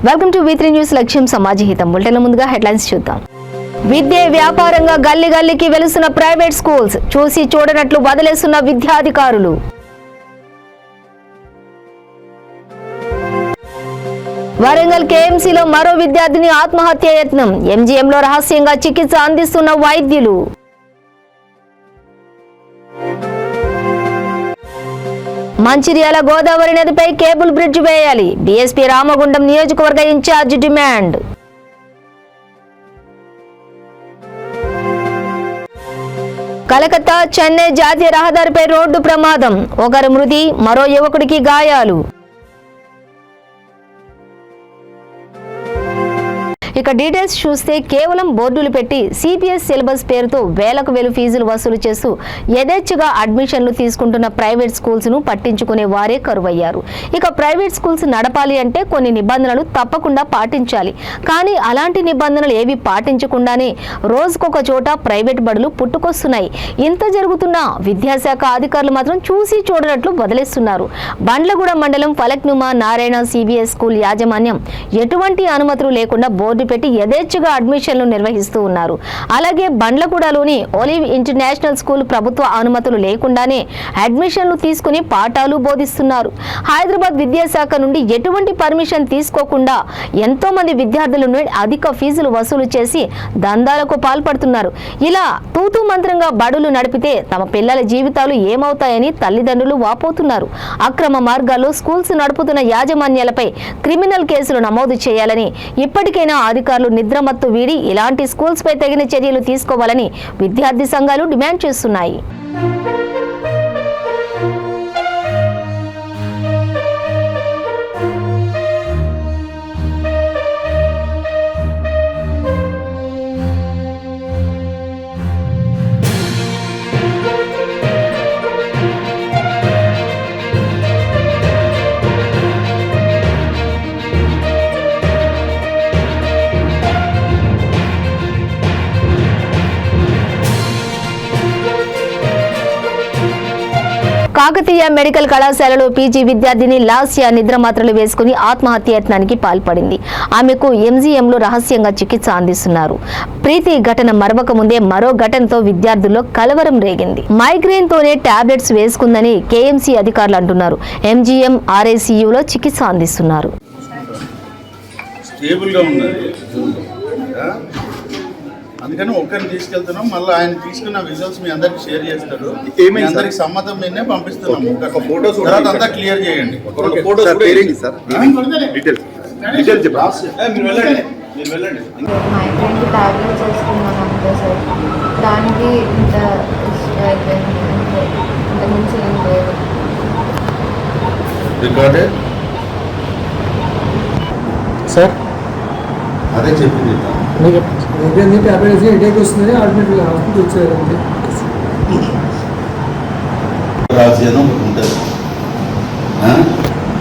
Welcome to V3 news లక్ష్యం సమాజహితం. Bulletin ముందుగా headlines చూద్దాం. విద్యే వ్యాపారంగా గల్లీ గల్లీకి వెలుస్తున్న ప్రైవేట్ స్కూల్స్, చూసి చూడనట్లు వదిలేస్తున్న విద్యాధికారులు. వరంగల్ KMCలో మరో విద్యార్థిని ఆత్మహత్య యత్నం, MGMలో రహస్యంగా చికిత్స అందిస్తున్న వైద్యులు. మంచిర్యాల గోదావరి నదిపై కేబుల్ బ్రిడ్జ్ వేయాలి, BSP రామగుండం నియోజకవర్గ ఇన్ఛార్జ్ డిమాండ్. కలకత్తా చెన్నై జాతీయ రహదారిపై రోడ్డు ప్రమాదం, ఒకరు మృతి, మరో యువకుడికి గాయాలు. ఇక డీటెయిల్స్ చూస్తే కేవలం బోర్డులు పెట్టి CBS సిలబస్ పేరుతో వేలకు వేలు ఫీజులు వసూలు చేస్తూ యథేచ్ఛగా అడ్మిషన్లు తీసుకుంటున్న ప్రైవేట్ స్కూల్స్ ను పట్టించుకునే వారే కరువయ్యారు. ఇక ప్రైవేట్ స్కూల్స్ నడపాలి అంటే కొన్ని నిబంధనలు తప్పకుండా పాటించాలి. కానీ అలాంటి నిబంధనలు ఏవి పాటించకుండానే రోజుకొక చోట ప్రైవేట్ బడులు పుట్టుకొస్తున్నాయి. ఇంత జరుగుతున్నా విద్యాశాఖ అధికారులు మాత్రం చూసి చూడనట్లు వదిలేస్తున్నారు. బండ్లగూడ మండలం ఫలక్నుమా నారాయణ CBS స్కూల్ యాజమాన్యం ఎటువంటి అనుమతులు లేకుండా బోర్డు పెట్టి యథేచ్ఛగా అడ్మిషన్లు నిర్వహిస్తూ ఉన్నారు. అలాగే బండ్లగూడలోని ఒలివ్ ఇంటర్నేషనల్ స్కూల్ ప్రభుత్వ అనుమతులు లేకుండానే అడ్మిషన్లు తీసుకుని పాఠాలు బోధిస్తున్నారు. హైదరాబాద్ విద్యాశాఖ నుండి ఎటువంటి పర్మిషన్ తీసుకోకుండా ఎంతో మంది విద్యార్థుల నుండి అధిక ఫీజులు వసూలు చేసి దందాలకు పాల్పడుతున్నారు. ఇలా తూతూ మంత్రంగా బడులు నడిపితే తమ పిల్లల జీవితాలు ఏమవుతాయని తల్లిదండ్రులు వాపోతున్నారు. అక్రమ మార్గాల్లో స్కూల్స్ నడుపుతున్న యాజమాన్యాలపై క్రిమినల్ కేసులు నమోదు చేయాలని, ఇప్పటికైనా అధికారులు నిద్రమత్తు వీడి ఇలాంటి స్కూల్స్ పై తగిన చర్యలు తీసుకోవాలని విద్యార్థి సంఘాలు డిమాండ్ చేస్తున్నాయి. కాకతీయ మెడికల్ కళాశాలలో PG విద్యార్థిని లాస్య నిద్రమాత్రలు వేసుకుని ఆత్మహత్య యత్నానికి పాల్పడింది. ఆమెకు MGMలో రహస్యంగా చికిత్స అందిస్తున్నారు. ప్రీతి ఘటన మరవక ముందే మరో ఘటనతో విద్యార్థుల్లో కలవరం రేగింది. మైగ్రేన్ తోనే టాబ్లెట్స్ వేసుకుందని KMC అధికారులు అంటున్నారు. MGM RICUలో చికిత్స అందిస్తున్నారు. అందుకని ఒక్కరిని తీసుకెళ్తున్నాం. మళ్ళీ ఆయన తీసుకున్న విజువల్స్ మీ అందరికి షేర్ చేస్తాడు. మీ అందరికి సమ్మతం మీదనే పంపిస్తున్నాం. తర్వాత అంతా క్లియర్ చేయండి. టాబ్లెట్స్ వేసుకున్నాను అంతే సార్. దానికి ఇంత అయిపోయింది, ఇంతకుమించి ఏం లేదు. Recorded sir. అదే చెప్పింది టాబ్లెట్స్ హెడేక్ వస్తుంది, ఆటోమేటిక్గా హాస్పిటల్ వచ్చేయాలండి. ఉంటుంది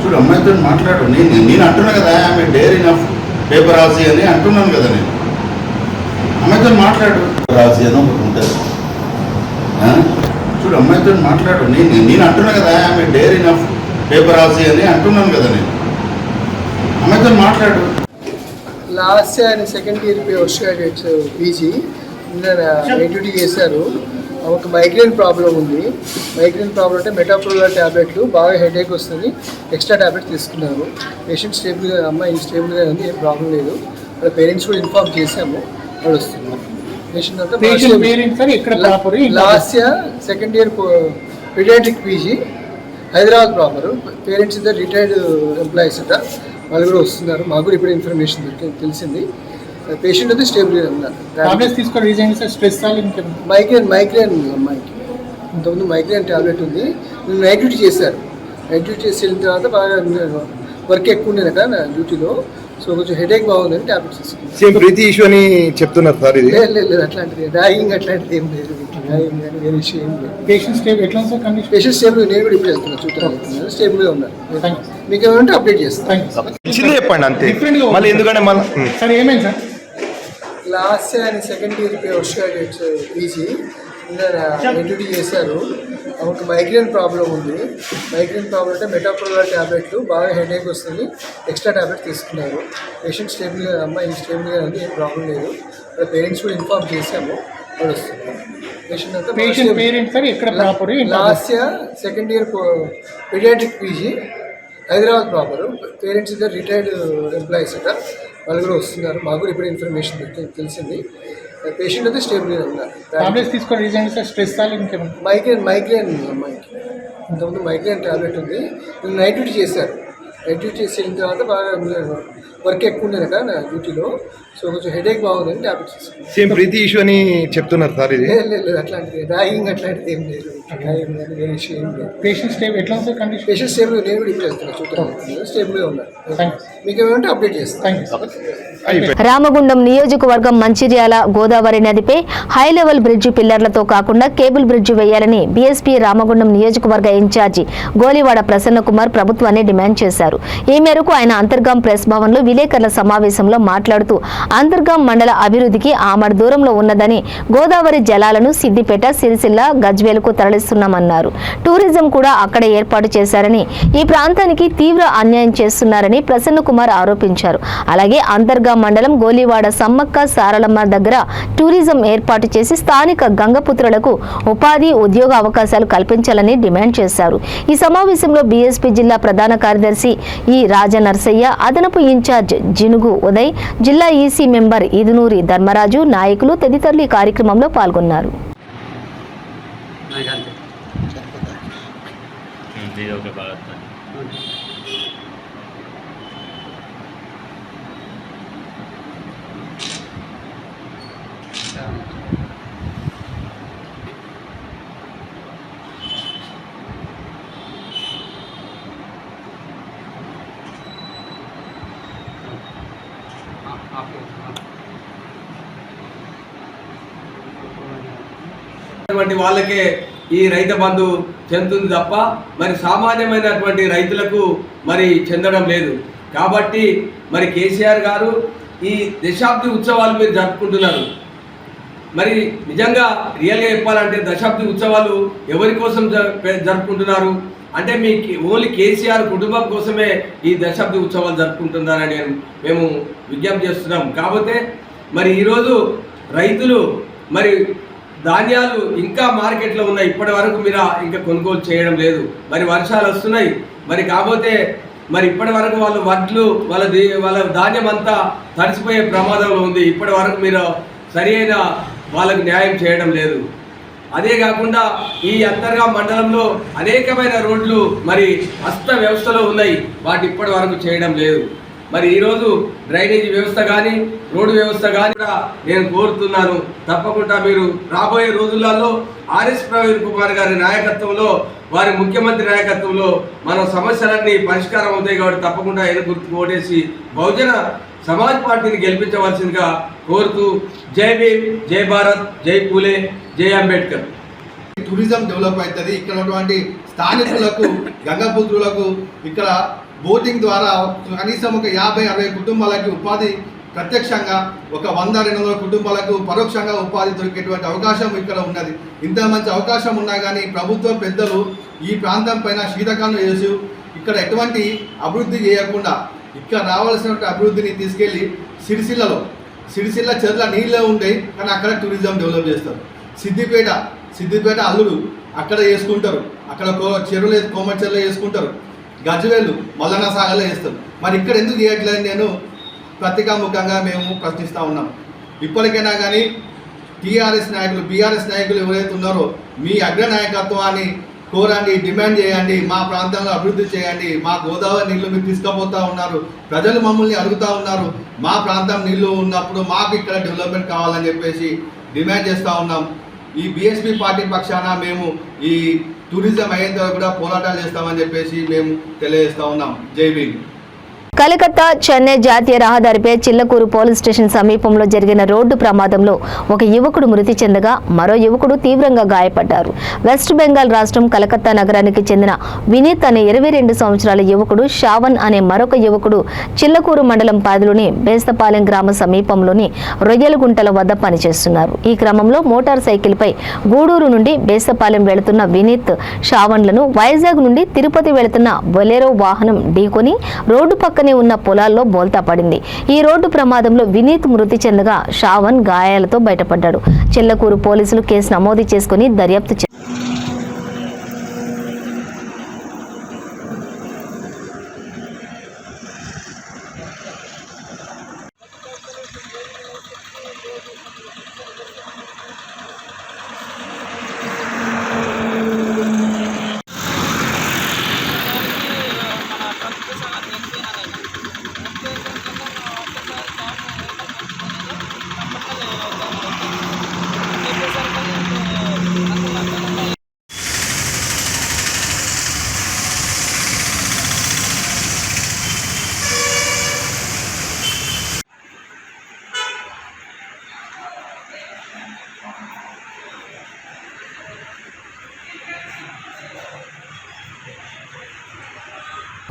చూడు, అమ్మాయితో మాట్లాడు. నేను అంటున్నా కదా, ఆమె డేర్ ఇనఫ్ పేపర్ రాసి అని అంటున్నాను కదా. నేను అమ్మాయితో మాట్లాడు. రాసి అని ఉంటుంది చూడు, అమ్మాయితో మాట్లాడు. నేను అంటున్నా కదా, ఆమె డేర్ ఇనఫ్ పేపర్ రాసి అని అంటున్నాను కదా. నేను అమ్మాయితో మాట్లాడు. లాస్ట్ ఆయన second year post graduates PG duty చేశారు. ఒక మైగ్రేన్ ప్రాబ్లం ఉంది. మైగ్రేన్ ప్రాబ్లం అంటే మెటాప్రోల్ ట్యాబ్లెట్లు, బాగా హెడేక్ వస్తుంది, ఎక్స్ట్రా ట్యాబ్లెట్ తీసుకున్నారు. పేషెంట్ స్టేబుల్గా, అమ్మాయి స్టేబుల్గా ఉంది, ఏం ప్రాబ్లం లేదు. వాళ్ళ పేరెంట్స్ కూడా ఇన్ఫార్మ్ చేసాము, వాళ్ళు వస్తున్నారు. పేషెంట్ అంతా last year second year paediatric PG, Hyderabad proper. Parents ఇద్దరు రిటైర్డ్ ఎంప్లాయీస్ అంట, వాళ్ళు కూడా వస్తున్నారు. మాకు కూడా ఇప్పుడు ఇన్ఫర్మేషన్ తెలిసింది. పేషెంట్ అయితే స్టేబుల్గా ఉన్నారు. మైగ్రేన్ అమ్మాయికి ఇంతకుముందు మైగ్రేన్ ట్యాబ్లెట్ ఉంది. నేను నైట్ డ్యూటీ చేశారు. నైట్ డ్యూటీ చేసి వెళ్ళిన తర్వాత బాగా వర్క్ ఎక్కువ ఉండేది కదా నా డ్యూటీలో. సో కొంచెం హెడేక్ బాగుందని ట్యాబ్లెట్స్ తీసుకున్నాను. సేమ్ ప్రీతి ఇష్యూ అని చెప్తున్నారు సార్. ఇది లేదు అట్లాంటిది ర్యాగింగ్ అట్లాంటిది ఏం లేదు. ర్యాగింగ్ కానీ వేరే ఇష్యూ ఏం లేదు. పేషెంట్ స్టేబుల్ ఎట్లా సార్ కండిషన్? పేషెంట్ స్టేబుల్, నేను కూడా ఇప్పుడు వెళ్తున్నాను, చూడటానికి స్టేబుల్గా ఉన్నారు. మీకు ఏమంటే అప్డేట్ చేస్తాను. చెప్పండి అంతే. మళ్ళీ ఎందుకంటే మళ్ళీ సార్ ఏమైంది సార్? లాస్ట్ ఆయన second year post graduates PG introduce చేశారు. ఒక మైగ్రేన్ ప్రాబ్లం ఉంది. మైగ్రేన్ ప్రాబ్లం అంటే మెటాప్రోలాల్ ట్యాబ్లెట్లు, బాగా హెడేక్ వస్తుంది, ఎక్స్ట్రా ట్యాబ్లెట్ తీసుకున్నారు. పేషెంట్ స్టేబుల్గా, అమ్మాయి స్టేబుల్గా ఉంది, ఏం ప్రాబ్లం లేదు. పేరెంట్స్ కూడా ఇన్ఫార్మ్ చేశాము, వాళ్ళు వస్తున్నారు. పేషెంట్ అంతా పేరెంట్స్ సార్ ఎక్కడ proper last year second year paediatric PG Hyderabad proper. Parents ఇద్దరు రిటైర్డ్ ఎంప్లాయీస్ అట, వాళ్ళు కూడా వస్తున్నారు. మాకు కూడా ఇప్పుడు ఇన్ఫర్మేషన్ తెలిసింది. పేషెంట్ అయితే స్టేబుల్గా ఉన్నారు. టాబ్లెట్స్ తీసుకొని రీజన్ సార్ స్ట్రెస్ ఇంకేమైనా మైగ్రేన్ అమ్మాయికి ఇంతకుముందు మైగ్రేన్ ట్యాబ్లెట్ ఉంది. నైట్ డ్యూటీ చేశారు. నైట్ డ్యూటీ చేసిన తర్వాత బాగా వర్క్ ఎక్కువ ఉండేది కదా నా డ్యూటీలో, సో కొంచెం హెడేక్ బాగుందని ట్యాబ్లెట్ తీసుకున్నాను. సేమ్ బ్రీత్ ఇష్యూ అని చెప్తున్నారు సార్. ఇది లేదు అట్లాంటిది ర్యాగింగ్ అట్లాంటిది ఏం లేదు. వేరే ఇష్యూ ఏం లేదు. పేషెంట్ స్టేబుల్ ఎట్లా సార్ కండిషన్? పేషెంట్ స్టేబుల్, నేను కూడా ఇప్పుడు వెళ్తున్నాను చూద్దాం, స్టేబుల్గా ఉన్నారు. మీకు ఏమంటే అప్డేట్ చేస్తాను. రామగుండం నియోజకవర్గం మంచిర్యాల గోదావరి నదిపై హై లెవెల్ బ్రిడ్జి పిల్లర్లతో కాకుండా కేబుల్ బ్రిడ్జి వేయాలని బీఎస్పీ రామగుండం నియోజకవర్గ ఇన్ఛార్జి గోలివాడ ప్రసన్న కుమార్ ప్రభుత్వాన్ని డిమాండ్ చేశారు. ఈ మేరకు ఆయన అంతర్గాం ప్రెస్ భవన్లో విలేకరుల సమావేశంలో మాట్లాడుతూ అంతర్గాం మండల అభివృద్ధికి ఆమడ దూరంలో ఉన్నదని, గోదావరి జలాలను సిద్దిపేట, సిరిసిల్ల, గజ్వేలుకు తరలిస్తున్నామన్నారు. టూరిజం కూడా అక్కడ ఏర్పాటు చేశారని, ఈ ప్రాంతానికి తీవ్ర అన్యాయం చేస్తున్నారని ప్రసన్న కుమార్ ఆరోపించారు. అలాగే అంతర్గాం మండలం గోలివాడ సమ్మక్క సారలమ్మ దగ్గర టూరిజం ఏర్పాటు చేసి స్థానిక గంగపుత్రులకు ఉపాధి, ఉద్యోగ అవకాశాలు కల్పించాలని డిమాండ్ చేశారు. ఈ సమావేశంలో బీఎస్పీ జిల్లా ప్రధాన కార్యదర్శి ఈ రాజనర్సయ్య, అదనపు ఇన్ఛార్జ్ జినుగు ఉదయ్, జిల్లా ఈసీ మెంబర్ ఇదునూరి ధర్మరాజు, నాయకులు తదితరులు ఈ కార్యక్రమంలో పాల్గొన్నారు. వాళ్ళకే ఈ రైతు బంధు చెందుతుంది తప్ప మరి సామాన్యమైనటువంటి రైతులకు మరి చెందడం లేదు. కాబట్టి మరి కేసీఆర్ గారు ఈ దశాబ్ది ఉత్సవాలు మీరు జరుపుకుంటున్నారు. మరి నిజంగా రియల్గా చెప్పాలంటే దశాబ్ది ఉత్సవాలు ఎవరి కోసం జరుపుకుంటున్నారు అంటే మీ ఓన్లీ కేసీఆర్ కుటుంబం కోసమే ఈ దశాబ్ది ఉత్సవాలు జరుపుకుంటున్నారని మేము విజ్ఞప్తి చేస్తున్నాం. కాకపోతే మరి ఈరోజు రైతులు మరి ధాన్యాలు ఇంకా మార్కెట్లో ఉన్నాయి, ఇప్పటి వరకు మీరు ఇంకా కొనుగోలు చేయడం లేదు. మరి వర్షాలు వస్తున్నాయి, మరి కాకపోతే మరి ఇప్పటి వరకు వాళ్ళు వడ్లు వాళ్ళ ధాన్యం అంతా తడిసిపోయే ప్రమాదంలో ఉంది. ఇప్పటి వరకు మీరు సరి అయిన వాళ్ళకు న్యాయం చేయడం లేదు. అదే కాకుండా ఈ అంతర్గాం మండలంలో అనేకమైన రోడ్లు మరి అస్త వ్యవస్థలో ఉన్నాయి, వాటి ఇప్పటి వరకు చేయడం లేదు. మరి ఈరోజు డ్రైనేజీ వ్యవస్థ కానీ రోడ్డు వ్యవస్థ కానీ నేను కోరుతున్నాను, తప్పకుండా మీరు రాబోయే రోజులలో ఆర్ఎస్ ప్రవీణ్ కుమార్ గారి నాయకత్వంలో, వారి ముఖ్యమంత్రి నాయకత్వంలో మన సమస్యలన్నీ పరిష్కారం అవుతాయి. కాబట్టి తప్పకుండా ఆయన గుర్తు ఓటేసి బహుజన సమాజ్ పార్టీని గెలిపించవలసిందిగా కోరుతూ జై భీమ్, జై భారత్, జై పూలే, జై అంబేద్కర్. టూరిజం డెవలప్ అవుతుంది. ఇక్కడ ఉన్నటువంటి స్థానికులకు, గంగపుత్రులకు ఇక్కడ బోటింగ్ ద్వారా కనీసం ఒక 50-60 కుటుంబాలకి ఉపాధి, ప్రత్యక్షంగా ఒక 100-200 కుటుంబాలకు పరోక్షంగా ఉపాధి దొరికేటువంటి అవకాశం ఇక్కడ ఉన్నది. ఇంత మంచి అవకాశం ఉన్నా కానీ ప్రభుత్వ పెద్దలు ఈ ప్రాంతం పైన శీతకాలం వేసి ఇక్కడ ఎటువంటి అభివృద్ధి చేయకుండా ఇక్కడ రావాల్సిన అభివృద్ధిని తీసుకెళ్ళి సిరిసిల్ల చెర్ల నీళ్ళే ఉంటాయి కానీ అక్కడ టూరిజం డెవలప్ చేస్తారు. సిద్దిపేట అల్లుడు అక్కడ చేసుకుంటారు, అక్కడ చెరువులు కోమచెర్లు చేసుకుంటారు, గజ్వేలు మల్లన్న సాగర్లో చేస్తారు. మరి ఇక్కడ ఎందుకు చేయట్లేదు నేను పత్రికాముఖంగా మేము ప్రశ్నిస్తూ ఉన్నాం. ఇప్పటికైనా కానీ బీఆర్ఎస్ నాయకులు ఎవరైతే ఉన్నారో మీ అగ్రనాయకత్వాన్ని కోరండి, డిమాండ్ చేయండి, మా ప్రాంతంలో అభివృద్ధి చేయండి. మా గోదావరి నీళ్లు మీరు తీసుకుపోతూ ఉన్నారు, ప్రజలు మమ్మల్ని అడుగుతూ ఉన్నారు, మా ప్రాంతం నీళ్లు ఉన్నప్పుడు మాకు ఇక్కడ డెవలప్మెంట్ కావాలని చెప్పేసి డిమాండ్ చేస్తూ ఉన్నాం. ఈ బీఎస్పీ పార్టీ పక్షాన మేము ఈ టూరిజం అయ్యేంత కూడా పోరాటాలు చేస్తామని చెప్పేసి మేము తెలియజేస్తూ ఉన్నాం. జై భీమ్. కలకత్తా చెన్నై జాతీయ రహదారిపై చిల్లకూరు పోలీస్ స్టేషన్ సమీపంలో జరిగిన రోడ్డు ప్రమాదంలో ఒక యువకుడు మృతి చెందగా మరో యువకుడు తీవ్రంగా గాయపడ్డారు. వెస్ట్ బెంగాల్ రాష్ట్రం కలకత్తా నగరానికి చెందిన వినీత్ అనే 22 సంవత్సరాల యువకుడు, షావన్ అనే మరొక యువకుడు చిల్లకూరు మండలం పరిధిలోని బేస్తపాలెం గ్రామ సమీపంలోని రొయ్యలగుంటల వద్ద పనిచేస్తున్నారు. ఈ క్రమంలో మోటార్ సైకిల్పై గూడూరు నుండి బేస్తపాలెం వెళుతున్న వినీత్, షావన్లను వైజాగ్ నుండి తిరుపతి వెళుతున్న బొలెరో వాహనం ఢీకొని రోడ్డు పక్కనే ఉన్న పొలాల్లో బోల్తా పడింది. ఈ రోడ్డు ప్రమాదంలో వినీత్ మృతి చెందగా షావన్ గాయాలతో బయటపడ్డాడు. చిల్లకూరు పోలీసులు కేసు నమోదు చేసుకుని దర్యాప్తు చేశారు.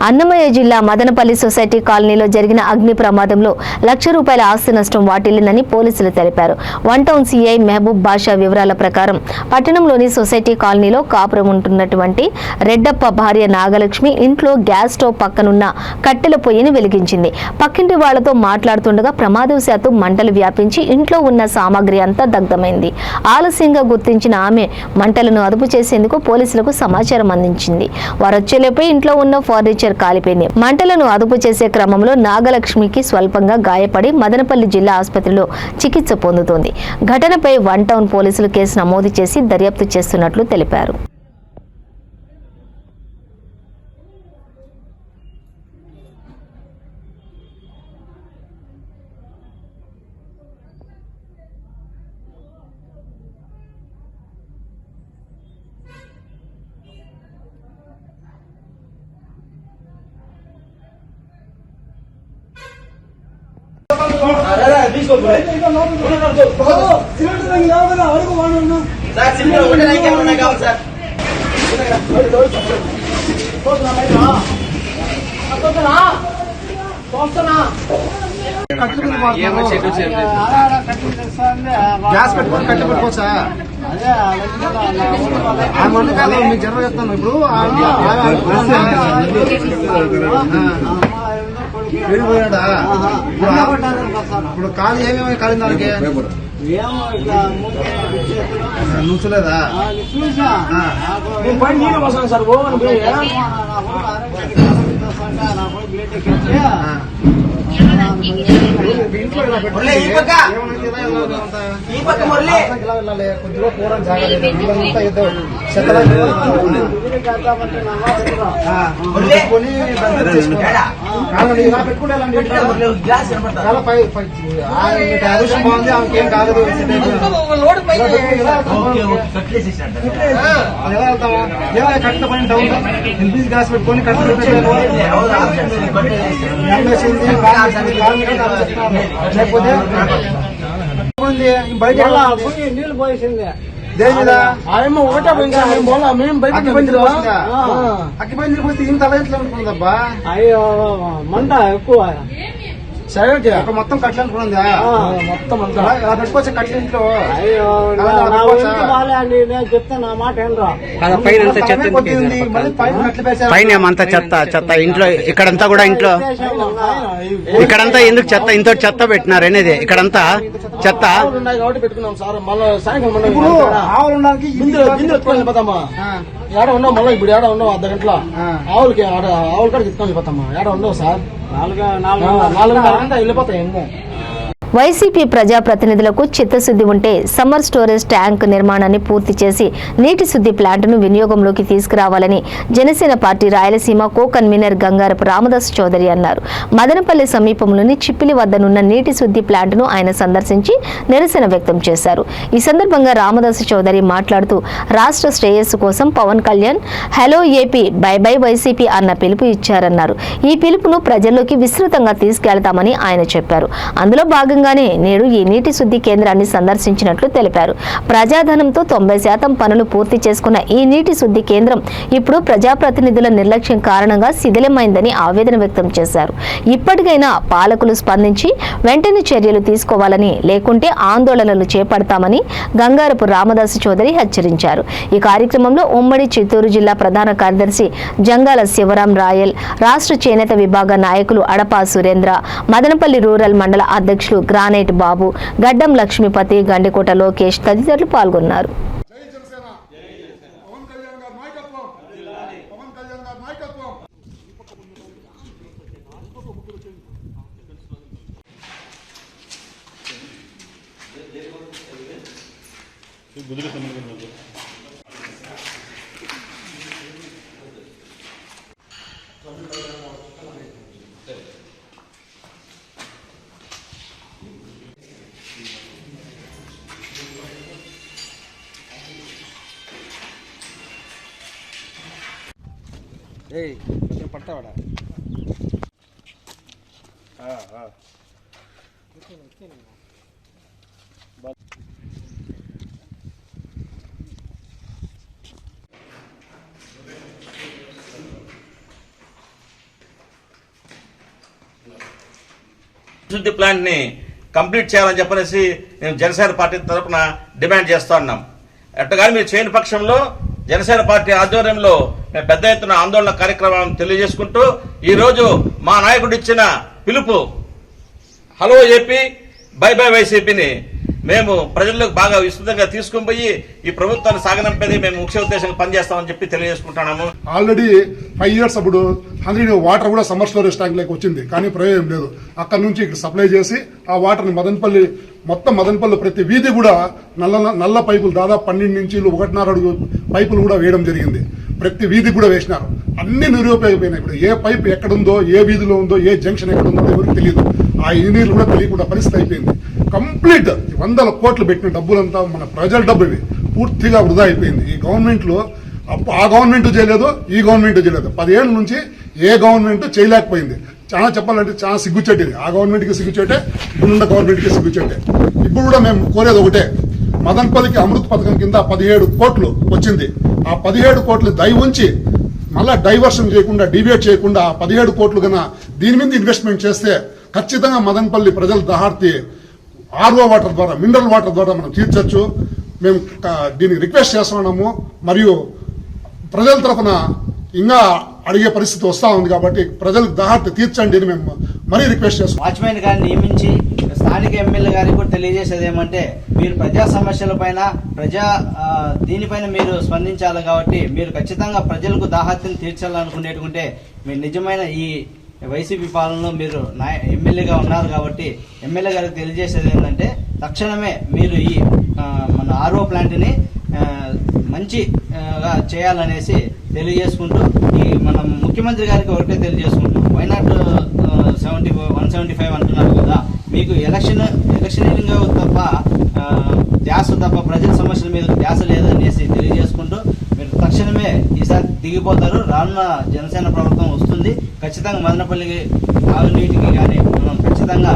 అన్నమయ్య జిల్లా మదనపల్లి సొసైటీ కాలనీలో జరిగిన అగ్ని ప్రమాదంలో ₹1,00,000 ఆస్తి నష్టం వాటిల్లిందని పోలీసులు తెలిపారు. వన్ టౌన్ సిఐ మెహబూబ్ బాషా వివరాల ప్రకారం పట్టణంలోని సొసైటీ కాలనీలో కాపురం ఉంటున్నటువంటి రెడ్డప్ప భార్య నాగలక్ష్మి ఇంట్లో గ్యాస్ స్టవ్ పక్కనున్న కట్టెల పొయ్యిని వెలిగించింది. పక్కింటి వాళ్లతో మాట్లాడుతుండగా ప్రమాదవశాత్తు మంటలు వ్యాపించి ఇంట్లో ఉన్న సామాగ్రి అంతా దగ్ధమైంది. ఆలస్యంగా గుర్తించిన ఆమె మంటలను అదుపు చేసేందుకు పోలీసులకు సమాచారం అందించింది. వారొచ్చేలోపే ఇంట్లో ఉన్న ఫర్నిచర్ కాలిపోయింది. మంటలను అదుపు చేసే క్రమంలో నాగలక్ష్మికి స్వల్పంగా గాయపడి మదనపల్లి జిల్లా ఆసుపత్రిలో చికిత్స పొందుతోంది. ఘటనపై వన్ టౌన్ పోలీసులు కేసు నమోదు చేసి దర్యాప్తు చేస్తున్నట్లు తెలిపారు. గ్యాస్ పెట్టుకొని కట్టి పెట్టుకోవచ్చా? మీకు జనరల్ చెప్తాను. ఇప్పుడు వెళ్ళిపోయాడా? ఇప్పుడు కాలు ఏమేమి కాలింది దానికి? నుంచలేదా? కొద్దిగా పూరం జాగ్రత్త బాగుంది. ఆమెకేం కాదు. ఎలా వెళ్తాము? కట్టిన పని డౌన్ ఎల్పీజీ గ్యాస్ పెట్టుకొని కట్టిన లేకపోతే బయట నీళ్ళు పోయేసింది. దేని మీద ఒకటే అక్కిపోయింది పోతే ఇంత తల ఎట్లా అనుకుందబ్బా? అయ్యో మంట ఎక్కువ మొత్తం కట్లు అనుకున్నదా? మొత్తం అంతా పెట్టుకోవచ్చు కట్ల ఇంట్లో. చెప్తే నా మాట పైన ఏమంతా చెత్త ఇంట్లో ఇక్కడంతా కూడా ఇంట్లో ఇక్కడంతా ఎందుకు చెత్త ఇంతో చెత్త పెట్టినారు అనేది ఇక్కడంతా చెత్త కాబట్టి పెట్టుకున్నాం సార్. మళ్ళీ సాయంకాలం పోతామా? ఏడ ఉన్నావు మళ్ళీ ఇప్పుడు ఏడ ఉన్నావు? అర్ధ గంటల ఆవులకి ఆవుల కాడికి ఎత్తుకొని పోతామా? ఏడ ఉండవు సార్. 4:30 వెళ్ళిపోతాయి. వైసీపీ ప్రజాప్రతినిధులకు చిత్తశుద్ధి ఉంటే సమ్మర్ స్టోరేజ్ ట్యాంక్ నిర్మాణాన్ని పూర్తి చేసి నీటి శుద్ధి ప్లాంటును వినియోగంలోకి తీసుకురావాలని Janasena party Rayalaseema co convener Gangarapu Ramadas Chowdary అన్నారు. మదనపల్లి సమీపంలోని చిప్పిలి వద్దనున్న నీటి శుద్ధి ప్లాంటును ఆయన సందర్శించి నిరసన వ్యక్తం చేశారు. ఈ సందర్భంగా రామదాస్ చౌదరి మాట్లాడుతూ రాష్ట్ర శ్రేయస్సు కోసం Pawan Kalyan hello AP bye bye YCP అన్న పిలుపు ఇచ్చారన్నారు. ఈ పిలుపును ప్రజల్లోకి విస్తృతంగా తీసుకెళ్తామని ఆయన చెప్పారు. అందులో భాగంగానే నేడు ఈ నీటి శుద్ధి కేంద్రాన్ని సందర్శించినట్లు తెలిపారు. ప్రజాధనంతో 90% పనులు పూర్తి చేసుకున్న ఈ నీటి శుద్ధి కేంద్రం ఇప్పుడు ప్రజాప్రతినిధుల నిర్లక్ష్యం కారణంగా శిథిలమైందని ఆవేదన వ్యక్తం చేశారు. ఇప్పటికైనా పాలకులు స్పందించి వెంటనే చర్యలు తీసుకోవాలని, లేకుంటే ఆందోళనలు చేపడతామని గంగారపు రామదాసు చౌదరి హెచ్చరించారు. ఈ కార్యక్రమంలో ఉమ్మడి చిత్తూరు జిల్లా ప్రధాన కార్యదర్శి జంగాల శివరాం రాయల్, రాష్ట్ర చేనేత విభాగ నాయకులు అడపా సురేంద్ర, మదనపల్లి రూరల్ మండల అధ్యక్షులు గ్రానైట్ బాబు, గడ్డం లక్ష్మీపతి, గండికోట లోకేష్ తదితరులు పాల్గొన్నారు. పడతావాడా శుద్ధి ప్లాంట్ ని కంప్లీట్ చేయాలని చెప్పనేసి మేము జనసేన పార్టీ తరఫున డిమాండ్ చేస్తా ఉన్నాం. ఎట్టగాని మీరు చేయని పక్షంలో జనసేన పార్టీ ఆధ్వర్యంలో మేము పెద్ద ఎత్తున ఆందోళన కార్యక్రమం తెలియజేసుకుంటూ ఈ రోజు మా నాయకుడు ఇచ్చిన పిలుపు హలో ఏపీ బై బై వైసీపీని మేము ప్రజల్లోకి బాగా విస్తృతంగా తీసుకుని పోయి ఈ ప్రభుత్వాన్ని సాగనంపేది మేము ముఖ్య ఉద్దేశంగా పనిచేస్తామని చెప్పి తెలియజేసుకుంటున్నాము. ఆల్రెడీ 5 years అప్పుడు 100 వాటర్ కూడా సమ్మర్ స్టోరేజ్ ట్యాంక్ లేక వచ్చింది, కానీ ప్రయోజనం లేదు. అక్కడ నుంచి ఇక్కడ సప్లై చేసి ఆ వాటర్ని మదనపల్లి ప్రతి వీధి కూడా నల్ల పైపులు దాదాపు 12 ఇంచీలు 1.5 అడుగు పైపులు కూడా వేయడం జరిగింది. ప్రతి వీధి కూడా వేసినారు. అన్ని నిరుపయోగపోయినాయి. ఇప్పుడు ఏ పైప్ ఎక్కడుందో, ఏ వీధిలో ఉందో, ఏ జంక్షన్ ఎక్కడుందో ఎవరికి తెలియదు. ఆ ఇంజనీర్లు కూడా తెలియకుండా పరిస్థితి అయిపోయింది. కంప్లీట్ 100 కోట్లు పెట్టిన డబ్బులంతా మన ప్రజల డబ్బు ఇవి పూర్తిగా వృధా అయిపోయింది. ఈ గవర్నమెంట్ లో ఆ గవర్నమెంట్ చేయలేదు, ఈ గవర్నమెంట్ చేయలేదు. 10 ఏళ్ల నుంచి ఏ గవర్నమెంట్ చేయలేకపోయింది. చాలా చెప్పాలంటే చాలా సిగ్గుచెట్టింది. ఆ గవర్నమెంట్ కి సిగ్గుచెట్టే, ఇప్పుడున్న గవర్నమెంట్ కి సిగ్గుచెట్టే. ఇప్పుడు కూడా మేము కోరేది ఒకటే, మదనపల్లికి అమృత్ పథకం కింద 17 కోట్లు వచ్చింది. ఆ 17 కోట్లు దయ ఉంచి మళ్ళా డైవర్షన్ చేయకుండా, డివియేట్ చేయకుండా ఆ 17 కోట్లు కన్నా దీని మీద ఇన్వెస్ట్మెంట్ చేస్తే ఖచ్చితంగా మదనపల్లి ప్రజల దహార్తి ఆర్ఓ వాటర్ ద్వారా, మినరల్ వాటర్ ద్వారా మనం తీర్చొచ్చు. మేము దీనికి రిక్వెస్ట్ చేస్తున్నాము. మరియు ప్రజల తరఫున ఇంకా అడిగే పరిస్థితి వస్తా ఉంది కాబట్టి ప్రజలకు దహార్తి తీర్చండి అని మేము మరీ రిక్వెస్ట్ చేస్తున్నాం. వాచ్మెన్ గారిని నియమించి స్థానిక ఎమ్మెల్యే గారికి కూడా తెలియజేసేది ఏమంటే, మీరు ప్రజా సమస్యల పైన దీనిపైన మీరు స్పందించాలి. కాబట్టి మీరు ఖచ్చితంగా ప్రజలకు దాహార్తిని తీర్చాలనుకునేటుకుంటే మీరు నిజమైన ఈ వైసీపీ పాలనలో మీరు ఎమ్మెల్యేగా ఉన్నారు కాబట్టి ఎమ్మెల్యే గారికి తెలియజేసేది ఏంటంటే, తక్షణమే మీరు ఈ మన ఆర్ఓ ప్లాంట్ని మంచిగా చేయాలనేసి తెలియజేసుకుంటూ ఈ మనం ముఖ్యమంత్రి గారికి ఒకటే తెలియజేసుకుంటాం. వైనాట్ 175 అంటున్నారు కదా, మీకు ఎలక్షనీరింగ్ తప్ప ధ్యాస తప్ప ప్రజల సమస్యల మీద ధ్యాస లేదనేసి తెలియజేసుకుంటూ మీరు తక్షణమే ఈసారి దిగిపోతారు. రానున్న జనసేన ప్రభుత్వం వస్తుంది. ఖచ్చితంగా మదనపల్లికి తాగునీటికి కానీ మనం ఖచ్చితంగా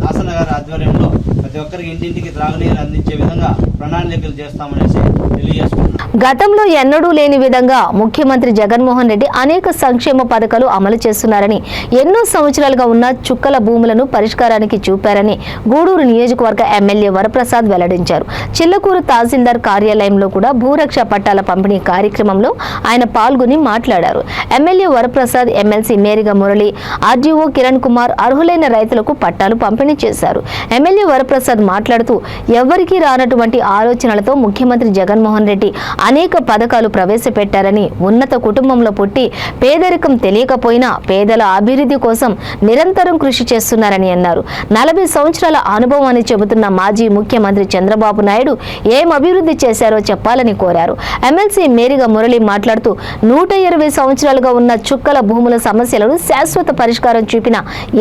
దాసన్న గారి ఆధ్వర్యంలో ప్రతి ఒక్కరికి ఇంటింటికి త్రాగునీరు అందించే విధంగా ప్రణాళికలు చేస్తామనేసి తెలియజేసుకుంటున్నాం. గతంలో ఎన్నడూ లేని విధంగా ముఖ్యమంత్రి జగన్మోహన్ రెడ్డి అనేక సంక్షేమ పథకాలు అమలు చేస్తున్నారని, ఎన్నో సంవత్సరాలుగా ఉన్న చుక్కల భూములను పరిష్కారానికి చూపారని గూడూరు నియోజకవర్గ ఎమ్మెల్యే వరప్రసాద్ వెల్లడించారు. చిల్లకూరు తహసీల్దార్ కార్యాలయంలో కూడా భూరక్ష పట్టాల పంపిణీ కార్యక్రమంలో ఆయన పాల్గొని మాట్లాడారు. MLA Varaprasad, MLC Meriga Murali, RDO Kiran Kumar అర్హులైన రైతులకు పట్టాలు పంపిణీ చేశారు. ఎమ్మెల్యే వరప్రసాద్ మాట్లాడుతూ, ఎవరికీ రానటువంటి ఆలోచనలతో ముఖ్యమంత్రి జగన్మోహన్ జగన్మోహన్ రెడ్డి అనేక పథకాలు ప్రవేశపెట్టారని, ఉన్నత కుటుంబంలో పుట్టి పేదరికం తెలియకపోయినా పేదల అభివృద్ధి కోసం నిరంతరం కృషి చేస్తున్నారని అన్నారు. 40 సంవత్సరాల అనుభవాన్ని చెబుతున్న మాజీ ముఖ్యమంత్రి చంద్రబాబు నాయుడు ఏం అభివృద్ధి చేశారో చెప్పాలని కోరారు. ఎమ్మెల్సీ మేరిగా మురళి మాట్లాడుతూ 120 సంవత్సరాలుగా ఉన్న చుక్కల భూముల సమస్యలను శాశ్వత పరిష్కారం చూపిన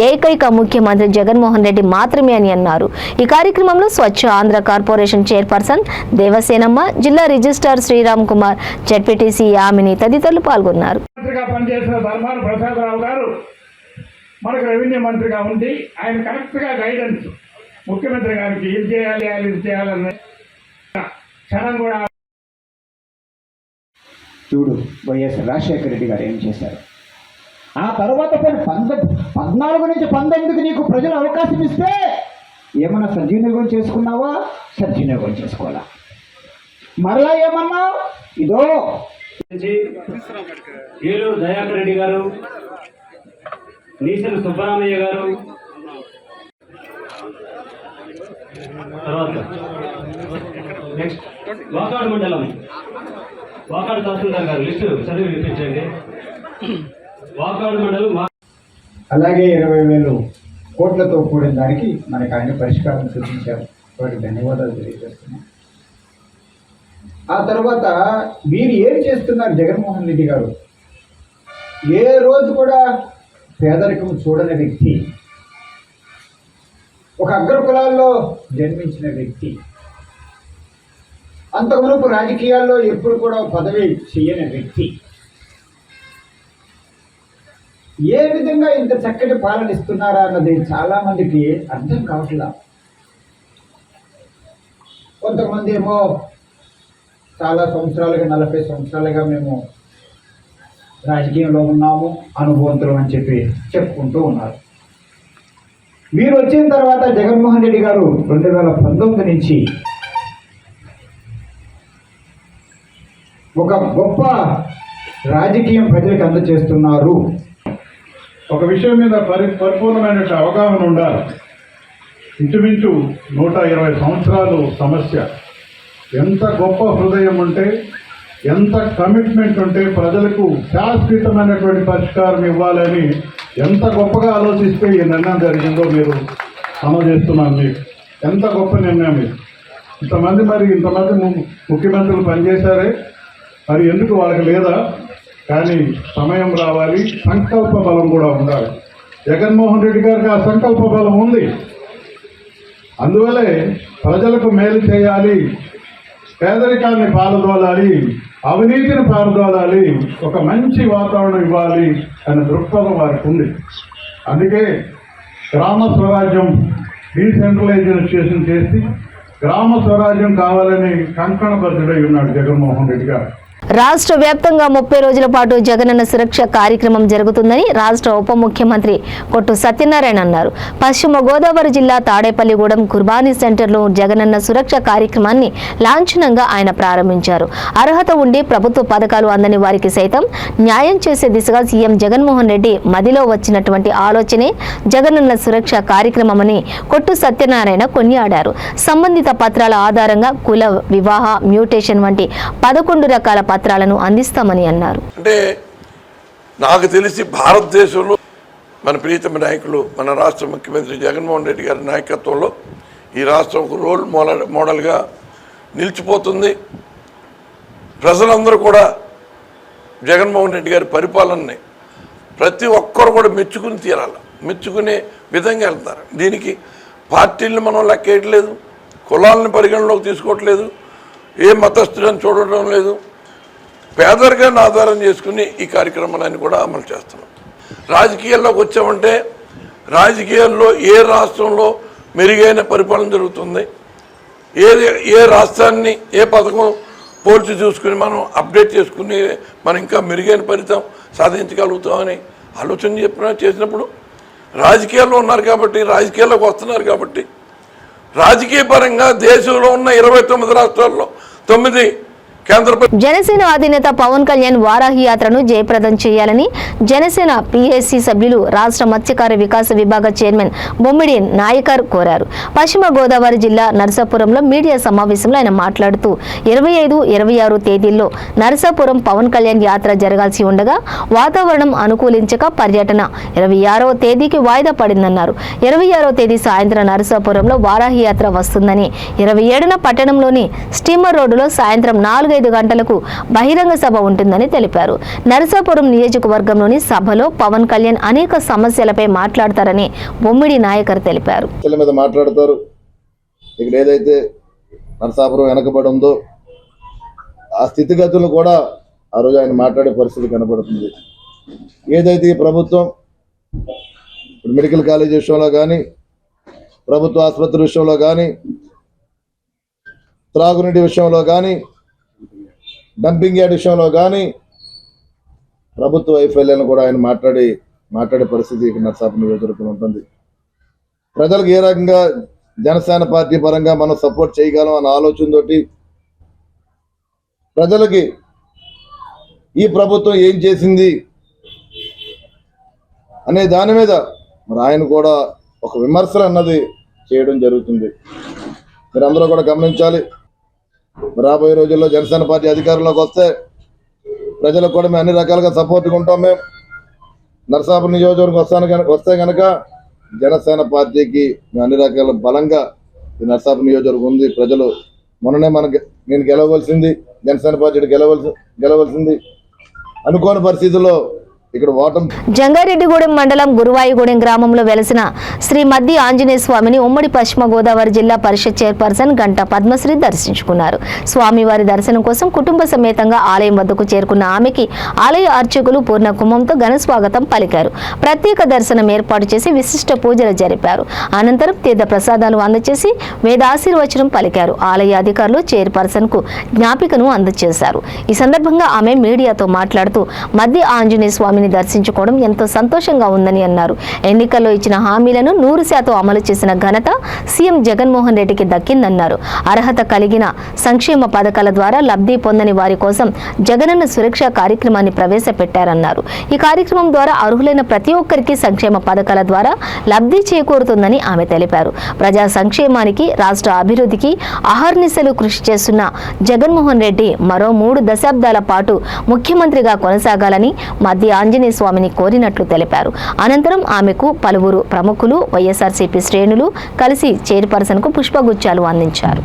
ఏకైక ముఖ్యమంత్రి జగన్మోహన్ రెడ్డి మాత్రమే అని అన్నారు. ఈ కార్యక్రమంలో స్వచ్ఛ ఆంధ్ర కార్పొరేషన్ చైర్పర్సన్ దేవసేనమ్మ, జిల్లా రిజిస్ట్రార్ శ్రీరామ్ కుమార్, జెడ్పీటీసీ యామిని తదితరులు పాల్గొన్నారు. మనకు రెవెన్యూ మంత్రిగా ఉండి ఆయన కరెక్ట్గా గైడెన్స్ ముఖ్యమంత్రి గారికి ఇది చేయాలి ఇది చేయాలని క్షణం కూడా. చూడు వైఎస్ రాజశేఖర రెడ్డి గారు ఏం చేశారు. ఆ తర్వాత 14 నుంచి 19కి నీకు ప్రజలు అవకాశం ఇస్తే ఏమన్నా సద్వినియోగం చేసుకున్నావా? సద్వినియోగం చేసుకోవాలా. మరలా ఏమన్నావు? ఇదో ఏలూరు దయాకర్ రెడ్డి గారు, నీసెల సుబ్బరామయ్య గారు, తర్వాత నెక్స్ట్ వాకాడు మండలం వాకాడు తహసీల్దార్ గారు లిస్టు చదివి వినిపించండి. వాకాడు మండలం అలాగే 20,000 కోట్లతో కూడిన దానికి మనకు ఆయన పరిష్కారం చూపించారు. వారికి ధన్యవాదాలు తెలియజేస్తున్నాం. ఆ తర్వాత మీరు ఏం చేస్తున్నారు? జగన్మోహన్ రెడ్డి గారు ఏ రోజు కూడా పేదరికం చూడని వ్యక్తి, ఒక అగ్ర కులాల్లో జన్మించిన వ్యక్తి, అంతవరకు రాజకీయాల్లో ఎప్పుడు కూడా పదవి చేయని వ్యక్తి ఏ విధంగా ఇంత చక్కటి పాలన ఇస్తున్నారా అన్నది చాలా మందికి అర్థం కావట్లా. కొంతమంది ఏమో చాలా సంవత్సరాలుగా 40 సంవత్సరాలుగా మేము రాజకీయంలో ఉన్నాము, అనుభవంతులు అని చెప్పి చెప్పుకుంటూ ఉన్నారు. మీరు వచ్చిన తర్వాత జగన్మోహన్ రెడ్డి గారు 2019 నుంచి ఒక గొప్ప రాజకీయం ప్రజలకు అందజేస్తున్నారు. ఒక విషయం మీద పరిపూర్ణమైన అవగాహన ఉండాలి. ఇంచుమించు 120 సంవత్సరాలు సమస్య. ఎంత గొప్ప హృదయం ఉంటే, ఎంత కమిట్మెంట్ ఉంటే ప్రజలకు శాశ్వతమైనటువంటి పరిష్కారం ఇవ్వాలని ఎంత గొప్పగా ఆలోచిస్తే ఈ నిర్ణయం జరిగిందో మీరు అమలు మీకు ఎంత గొప్ప నిర్ణయం ఇది. ఇంతమంది ముఖ్యమంత్రులు పనిచేశారే, మరి ఎందుకు వాళ్ళకి లేదా? కానీ సమయం రావాలి, సంకల్ప బలం కూడా ఉండాలి. జగన్మోహన్ రెడ్డి గారికి ఆ సంకల్ప బలం ఉంది. అందువల్లే ప్రజలకు మేలు చేయాలి, పేదరికాన్ని పారదోలాలి, అవినీతిని పారదోలాలి, ఒక మంచి వాతావరణం ఇవ్వాలి అనే దృక్పథం వారికి ఉంది. అందుకే గ్రామ స్వరాజ్యం డీసెంట్రలైజేషన్ చేసి గ్రామ స్వరాజ్యం కావాలని కంకణబద్ధుడై ఉన్నాడు జగన్మోహన్ రెడ్డి గారు. రాష్ట్ర వ్యాప్తంగా 30 రోజుల పాటు జగనన్న సురక్ష కార్యక్రమం జరుగుతుందని రాష్ట్ర ఉప ముఖ్యమంత్రి కొట్టు సత్యనారాయణ అన్నారు. పశ్చిమ గోదావరి జిల్లా తాడేపల్లిగూడెం కుర్బానీ సెంటర్లో జగనన్న సురక్ష కార్యక్రమాన్ని లాంఛనంగా ఆయన ప్రారంభించారు. అర్హత ఉండి ప్రభుత్వ పథకాలు అందని వారికి సైతం న్యాయం చేసే దిశగా సీఎం జగన్మోహన్ రెడ్డి మదిలో వచ్చినటువంటి ఆలోచనే జగనన్న సురక్ష కార్యక్రమమని కొట్టు సత్యనారాయణ కొనియాడారు. సంబంధిత పత్రాల ఆధారంగా కుల, వివాహ, మ్యూటేషన్ వంటి 11 రకాల పత్రాలను అందిస్తామని అన్నారు. అంటే నాకు తెలిసి భారతదేశంలో మన ప్రీతమ నాయకులు మన రాష్ట్ర ముఖ్యమంత్రి జగన్మోహన్ రెడ్డి గారి నాయకత్వంలో ఈ రాష్ట్రం ఒక రోల్ మోడల్గా నిలిచిపోతుంది. ప్రజలందరూ కూడా జగన్మోహన్ రెడ్డి గారి పరిపాలనని ప్రతి ఒక్కరు కూడా మెచ్చుకుని తీరాలి, మెచ్చుకునే విధంగా వెళ్తారు. దీనికి పార్టీలను మనం లెక్కేయట్లేదు, కులాలను పరిగణలోకి తీసుకోవట్లేదు, ఏ మతస్థులను చూడటం లేదు. పేదరికాన్ని ఆధారం చేసుకుని ఈ కార్యక్రమాన్ని కూడా అమలు చేస్తున్నాం. రాజకీయాల్లోకి వచ్చామంటే రాజకీయాల్లో ఏ రాష్ట్రంలో మెరుగైన పరిపాలన జరుగుతుంది, ఏ రాష్ట్రాన్ని ఏ పథకం పోల్చి చూసుకుని మనం అప్డేట్ చేసుకుని మనం ఇంకా మెరుగైన ఫలితం సాధించగలుగుతామని ఆలోచన చేసినప్పుడు రాజకీయాల్లో ఉన్నారు కాబట్టి, రాజకీయాల్లోకి వస్తున్నారు కాబట్టి, రాజకీయ పరంగా దేశంలో ఉన్న 29 రాష్ట్రాల్లో 9 కేంద్ర జనసేన అధినేత పవన్ కళ్యాణ్ వారాహి యాత్రను జయప్రదం చేయాలని జనసేన పిఎస్సి సభ్యులు రాష్ట్ర మత్స్యకార వికాస విభాగ చైర్మన్ బొమ్మిడి నాయకర్ కోరారు. పశ్చిమ గోదావరి జిల్లా నరసాపురంలో మీడియా సమావేశంలో ఆయన మాట్లాడుతూ 25, 26 తేదీల్లో నరసాపురం పవన్ కళ్యాణ్ యాత్ర జరగాల్సి ఉండగా వాతావరణం అనుకూలించక పర్యటన 26వ తేదీకి వాయిదా పడిందన్నారు. 26వ తేదీ సాయంత్రం నరసాపురంలో వారాహి యాత్ర వస్తుందని, 27న పట్టణంలోని స్టీమర్ రోడ్డులో సాయంత్రం 4-5 గంటలకు బహిరంగ సభ ఉంటుందని తెలిపారు. నరసాపురం నియోజకవర్గంలోని సభలో పవన్ కళ్యాణ్ అనేక సమస్యలపై మాట్లాడతారని బొమ్మిడి నాయకర్ తెలిపారు. మీద మాట్లాడతారు. ఇక్కడ ఏదైతే నరసాపురం వెనకబడి ఉందో ఆ స్థితిగతులు కూడా ఆ రోజు ఆయన మాట్లాడే పరిస్థితి కనబడుతుంది. ఏదైతే ఈ ప్రభుత్వం మెడికల్ కాలేజ్ విషయంలో కానీ, ప్రభుత్వ ఆసుపత్రి విషయంలో కానీ, త్రాగునీటి విషయంలో కానీ, డంపింగ్ యార్డ్ విషయంలో కానీ ప్రభుత్వ వైఫల్యాన్ని కూడా ఆయన మాట్లాడే పరిస్థితి ఇక్కడ నరసాపురం నియోజకవర్గం ఉంటుంది. ప్రజలకు ఏ రకంగా జనసేన పార్టీ పరంగా మనం సపోర్ట్ చేయగలం అన్న ఆలోచనతోటి ప్రజలకి ఈ ప్రభుత్వం ఏం చేసింది అనే దాని మీద మరి ఆయన కూడా ఒక విమర్శలు అన్నది చేయడం జరుగుతుంది. మీరందరూ కూడా గమనించాలి. రాబోయే రోజుల్లో జనసేన పార్టీ అధికారంలోకి వస్తే ప్రజలకు కూడా మేము అన్ని రకాలుగా సపోర్ట్గా ఉంటాం. మేము నరసాపురం నియోజకవర్గం వస్తే కనుక జనసేన పార్టీకి మేము అన్ని రకాల బలంగా ఈ నరసాపురం నియోజకవర్గం ఉంది. ప్రజలు మొన్ననే నేను గెలవలసింది, జనసేన పార్టీ గెలవలసింది అనుకోని పరిస్థితుల్లో ఇక్కడ జంగారెడ్డిగూడెం మండలం గురువాయిగూడెం గ్రామంలో వెలసిన శ్రీ మద్ది ఆంజనేయ స్వామిని ఉమ్మడి పశ్చిమ గోదావరి జిల్లా పరిషత్ చైర్పర్సన్ గంటా పద్మశ్రీ దర్శించుకున్నారు. స్వామివారి దర్శనం కోసం కుటుంబ సమేతంగా ఆలయం వద్దకు చేరుకున్న ఆమెకి ఆలయ అర్చకులు పూర్ణ కుంభంతో ఘన స్వాగతం పలికారు. ప్రత్యేక దర్శనం ఏర్పాటు చేసి విశిష్ట పూజలు జరిపారు. అనంతరం తీర్థ ప్రసాదాలు అందజేసి వేదాశీర్వచనం పలికారు. ఆలయ అధికారులు చైర్పర్సన్ కు జ్ఞాపికను అందజేశారు. ఈ సందర్భంగా ఆమె మీడియాతో మాట్లాడుతూ మద్ది ఆంజనేయ స్వామిని దర్శించుకోవడం ఎంతో సంతోషంగా ఉందని అన్నారు. ఎన్నికల్లో ఇచ్చిన హామీలను 100% అమలు చేసిన ఘనత సీఎం జగన్మోహన్ రెడ్డికి దక్కిందన్నారు. అర్హత కలిగిన సంక్షేమ పథకాల ద్వారా లబ్ధి పొందని వారి కోసం జగనన్న సురక్ష కార్యక్రమాన్ని ప్రవేశపెట్టారన్నారు. ఈ కార్యక్రమం ద్వారా అర్హులైన ప్రతి ఒక్కరికి సంక్షేమ పథకాల ద్వారా లబ్ధి చేకూరుతుందని ఆమె తెలిపారు. ప్రజా సంక్షేమానికి, రాష్ట్ర అభివృద్ధికి అహర్నిశలు కృషి చేస్తున్న జగన్మోహన్ రెడ్డి మరో 3 దశాబ్దాల పాటు ముఖ్యమంత్రిగా కొనసాగాలని మద్ది ఆంజనేయ స్వామిని కోరినట్లు తెలిపారు. అనంతరం ఆమెకు పలువురు ప్రముఖులు, వైఎస్ఆర్సీపీ శ్రేణులు కలిసి చైర్పర్సన్ కు పుష్పగుచ్చాలు అందించారు.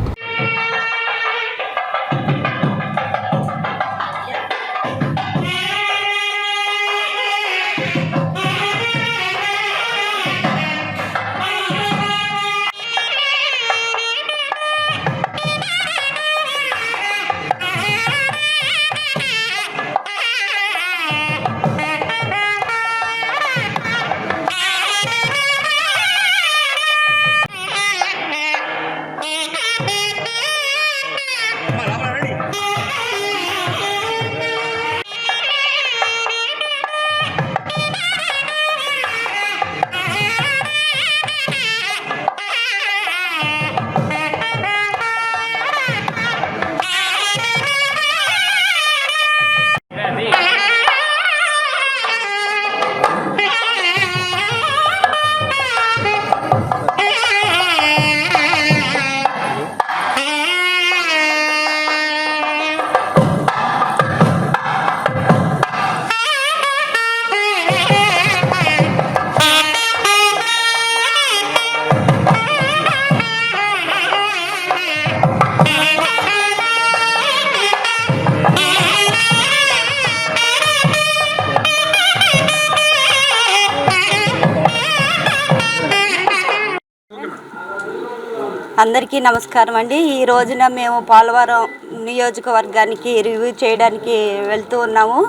అందరికీ నమస్కారం అండి. ఈ రోజున మేము పోలవరం నియోజకవర్గానికి రివ్యూ చేయడానికి వెళ్తూ ఉన్నాము.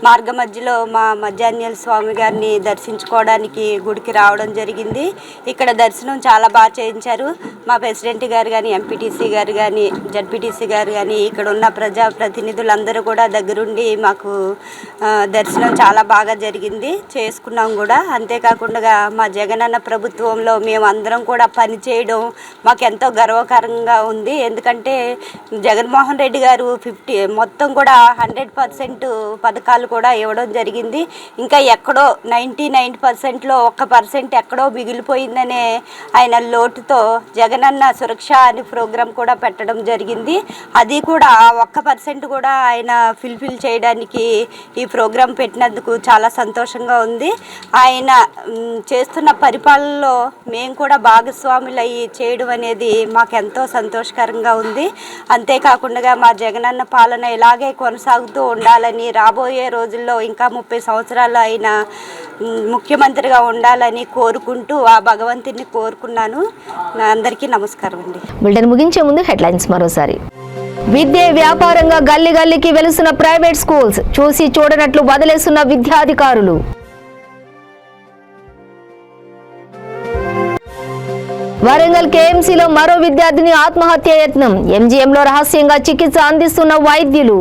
మార్గ మధ్యలో మా మధ్యాహ్న స్వామి గారిని దర్శించుకోవడానికి గుడికి రావడం జరిగింది. ఇక్కడ దర్శనం చాలా బాగా చేయించారు. మా ప్రెసిడెంట్ గారు కానీ, ఎంపీటీసీ గారు కానీ, జడ్పీటీసీ గారు కానీ, ఇక్కడ ఉన్న ప్రజాప్రతినిధులందరూ కూడా దగ్గరుండి మాకు దర్శనం చాలా బాగా జరిగింది, చేసుకున్నాం కూడా. అంతేకాకుండా మా జగనన్న ప్రభుత్వంలో మేము అందరం కూడా పనిచేయడం మాకు ఎంతో గర్వకారంగా ఉంది. ఎందుకంటే జగన్మోహన్ రెడ్డి నాయుడు గారు మొత్తం కూడా 100% పథకాలు కూడా ఇవ్వడం జరిగింది. ఇంకా ఎక్కడో 99%లో 1% ఎక్కడో మిగిలిపోయిందనే ఆయన లోటుతో జగనన్న సురక్ష అని ప్రోగ్రాం కూడా పెట్టడం జరిగింది. అది కూడా 1% కూడా ఆయన ఫుల్ఫిల్ చేయడానికి ఈ ప్రోగ్రాం పెట్టినందుకు చాలా సంతోషంగా ఉంది. ఆయన చేస్తున్న పరిపాలనలో మేము కూడా భాగస్వాములయ్యి చేయడం అనేది మాకెంతో సంతోషకరంగా ఉంది. అంతేకాకుండా మా జగనన్న పాలన ఇలాగే కొనసాగుతూ ఉండాలని, రాబోయే రోజుల్లో ఇంకా 30 సంవత్సరాలు ఆయన ముఖ్యమంత్రిగా ఉండాలని కోరుకుంటూ ఆ భగవంతుని కోరుకున్నాను. అందరికీ నమస్కారం అండి. బులెటిన్ ముగించే ముందు హెడ్లైన్స్ మరోసారి. విద్య వ్యాపారంగా గల్లీ గల్లీకి వెలుస్తున్న ప్రైవేట్ స్కూల్స్, చూసి చూడనట్లు వదిలేస్తున్న విద్యాధికారులు. వరంగల్ కేఎంసీలో మరో విద్యార్థిని ఆత్మహత్య యత్నం, ఎంజీఎంలో రహస్యంగా చికిత్స అందిస్తున్న వైద్యులు.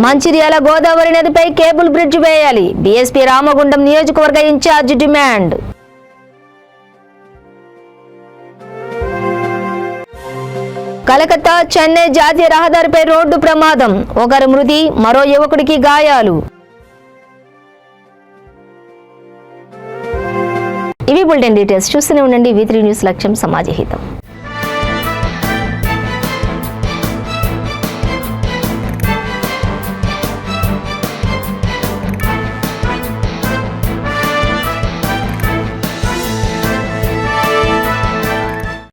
మంచిర్యాల గోదావరి నదిపై కేబుల్ బ్రిడ్జ్ వేయాలి, బీఎస్పీ రామగుండం నియోజకవర్గ ఇన్ఛార్జ్ డిమాండ్. కలకత్తా చెన్నై జాతీయ రహదారిపై రోడ్డు ప్రమాదం, ఒకరు మృతి, మరో యువకుడికి గాయాలు. ఇవి బులెటిన్ డీటెయిల్స్. చూస్తూనే ఉండండి V3 న్యూస్, లక్ష్యం సమాజ హితం.